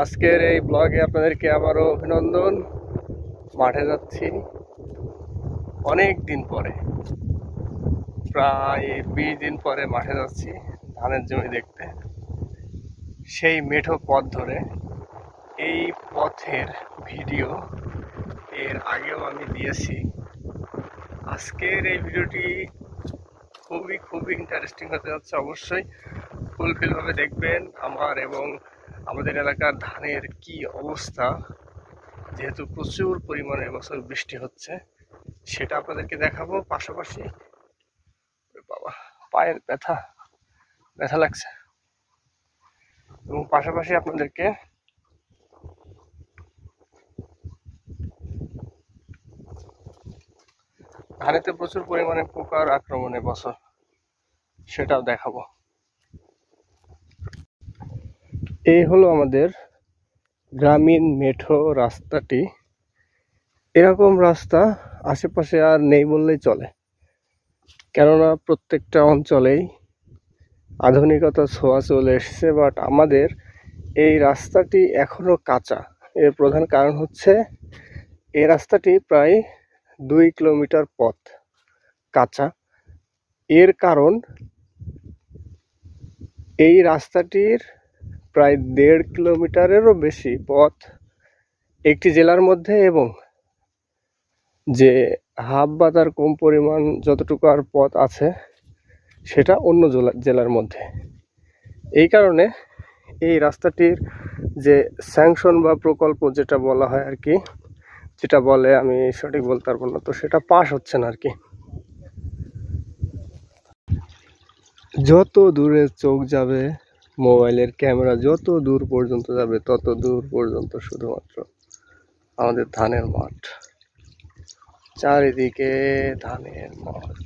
আজকের এই ব্লগে আপনাদেরকে আবারও অভিনন্দন। মাঠে যাচ্ছি অনেক দিন পরে, প্রায় 20 দিন পরে মাঠে যাচ্ছি ধানের জমি দেখতে। সেই মেঠো পথ ধরে, এই পথের ভিডিও এর আগেও আমি দিয়েছি। আজকের এই ভিডিওটি খুবই ইন্টারেস্টিং হতে যাচ্ছে। অবশ্যই ফুলফিলভাবে দেখবেন। আমার এবং আমাদের এলাকার ধানের কি অবস্থা, যেহেতু প্রচুর পরিমাণে এবছর বৃষ্টি হচ্ছে, সেটা আপনাদেরকে দেখাবো। পাশাপাশি বাবা পায়ের ব্যথা লাগছে, এবং পাশাপাশি আপনাদেরকে ধানেতে প্রচুর পরিমাণে পোকার আক্রমণ এবছর, সেটাও দেখাবো। এই হলো আমাদের গ্রামীণ মেঠো রাস্তাটি। এরকম রাস্তা আশেপাশে আর নেই বললেই চলে, কেননা প্রত্যেকটা অঞ্চলেই আধুনিকতার ছোঁয়া চলে এসেছে। বাট আমাদের এই রাস্তাটি এখনো কাঁচা। এর প্রধান কারণ হচ্ছে এই রাস্তাটি প্রায় 2 কিলোমিটার পথ কাঁচা। এর কারণ এই রাস্তাটির প্রায় 1.5 কিলোমিটারেরও বেশি পথ একটি জেলার মধ্যে, এবং যে হাফ বা তার কম পরিমাণ যতটুকু আর পথ আছে সেটা অন্য জেলার মধ্যে। এই কারণে এই রাস্তাটির যে স্যাংশন বা প্রকল্প যেটা বলা হয় আর কি, যেটা বলে আমি সঠিক বলতে পারবো না, তো সেটা পাস হচ্ছে না আর কি। যত দূরে চোখ যাবে, মোবাইলের ক্যামেরা যত দূর পর্যন্ত যাবে, তত দূর পর্যন্ত শুধুমাত্র আমাদের ধানের মাঠ, চারিদিকে ধানের মাঠ।